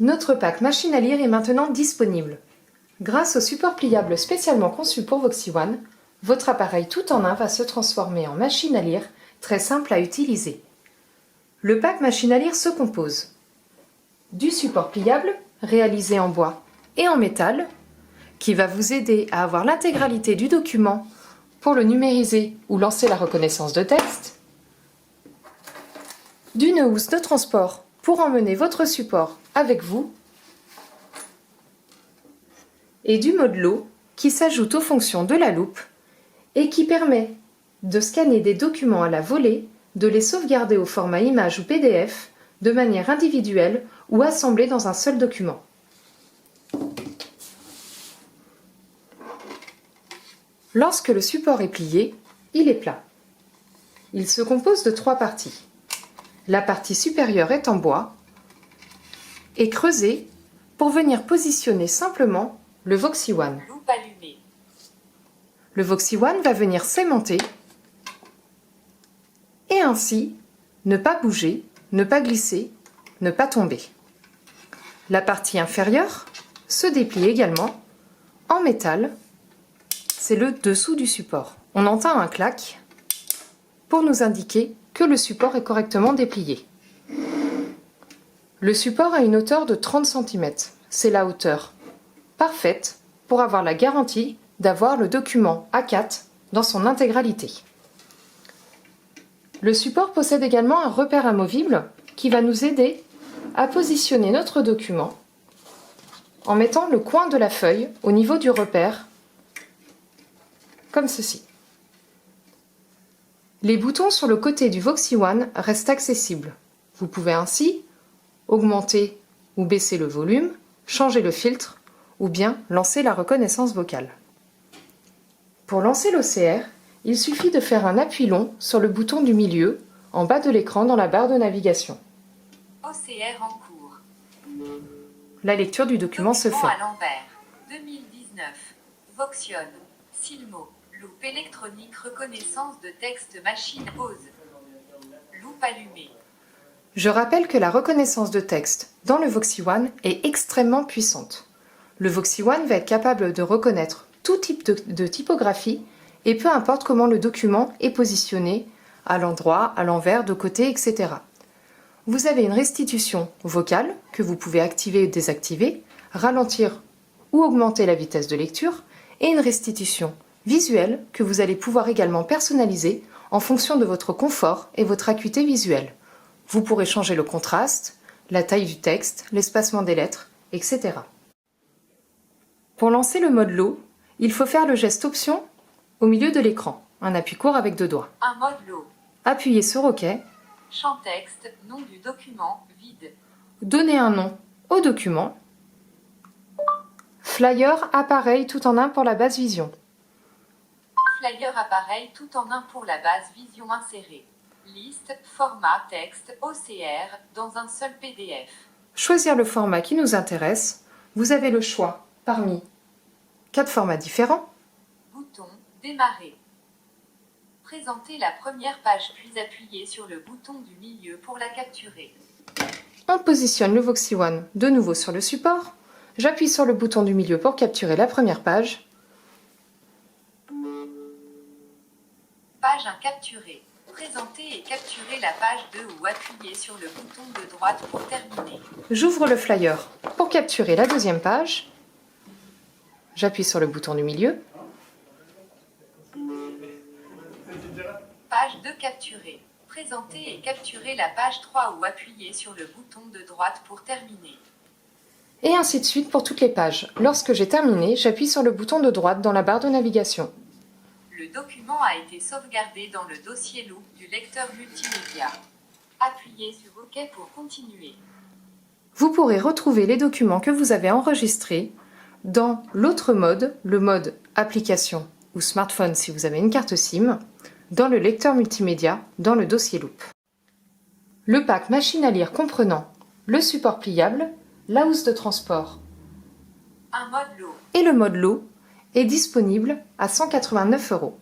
Notre pack machine à lire est maintenant disponible. Grâce au support pliable spécialement conçu pour VoxyOne, votre appareil tout en un va se transformer en machine à lire très simple à utiliser. Le pack machine à lire se compose du support pliable réalisé en bois et en métal qui va vous aider à avoir l'intégralité du document pour le numériser ou lancer la reconnaissance de texte, d'une housse de transport pour emmener votre support avec vous et du modelot qui s'ajoute aux fonctions de la loupe et qui permet de scanner des documents à la volée, de les sauvegarder au format image ou PDF de manière individuelle ou assemblée dans un seul document. Lorsque le support est plié, il est plat. Il se compose de 3 parties. La partie supérieure est en bois et creusée pour venir positionner simplement le VoxyOne. Le VoxyOne va venir s'aimanter et ainsi ne pas bouger, ne pas glisser, ne pas tomber. La partie inférieure se déplie également en métal. C'est le dessous du support. On entend un clac pour nous indiquer que le support est correctement déplié. Le support a une hauteur de 30 cm. C'est la hauteur parfaite pour avoir la garantie d'avoir le document A4 dans son intégralité. Le support possède également un repère amovible qui va nous aider à positionner notre document en mettant le coin de la feuille au niveau du repère, comme ceci. Les boutons sur le côté du VoxyOne restent accessibles. Vous pouvez ainsi augmenter ou baisser le volume, changer le filtre ou bien lancer la reconnaissance vocale. Pour lancer l'OCR, il suffit de faire un appui long sur le bouton du milieu, en bas de l'écran dans la barre de navigation. OCR en cours. La lecture du document se fait. À l'envers. 2019. VoxyOne. Silmo. Loupe électronique reconnaissance de texte machine pause. Loupe allumée. Je rappelle que la reconnaissance de texte dans le VoxyOne est extrêmement puissante. Le VoxyOne va être capable de reconnaître tout type de typographie et peu importe comment le document est positionné, à l'endroit, à l'envers, de côté, etc. Vous avez une restitution vocale que vous pouvez activer ou désactiver, ralentir ou augmenter la vitesse de lecture, et une restitution visuelle que vous allez pouvoir également personnaliser en fonction de votre confort et votre acuité visuelle. Vous pourrez changer le contraste, la taille du texte, l'espacement des lettres, etc. Pour lancer le mode low, il faut faire le geste Option au milieu de l'écran, un appui court avec 2 doigts. Un mode low. Appuyez sur OK. Champ texte, nom du document, vide. Donnez un nom au document. Flyer appareil tout en un pour la base vision. Flyer appareil tout en un pour la base vision insérée. Liste, format, texte, OCR, dans un seul PDF. Choisir le format qui nous intéresse. Vous avez le choix parmi 4 formats différents. Bouton, démarrer. Présenter la première page puis appuyez sur le bouton du milieu pour la capturer. On positionne le VoxyOne de nouveau sur le support. J'appuie sur le bouton du milieu pour capturer la première page. Page 1 capturée. Présenter et capturer la page 2 ou appuyez sur le bouton de droite pour terminer. J'ouvre le flyer pour capturer la deuxième page. J'appuie sur le bouton du milieu. Page 2 capturée. Présenter et capturer la page 3 ou appuyez sur le bouton de droite pour terminer. Et ainsi de suite pour toutes les pages. Lorsque j'ai terminé, j'appuie sur le bouton de droite dans la barre de navigation. Le document a été sauvegardé dans le dossier loup du lecteur multimédia. Appuyez sur OK pour continuer. Vous pourrez retrouver les documents que vous avez enregistrés dans l'autre mode, le mode application ou smartphone si vous avez une carte SIM, dans le lecteur multimédia, dans le dossier loupe. Le pack machine à lire comprenant le support pliable, la housse de transport Un mode low. et le mode low est disponible à 189 €.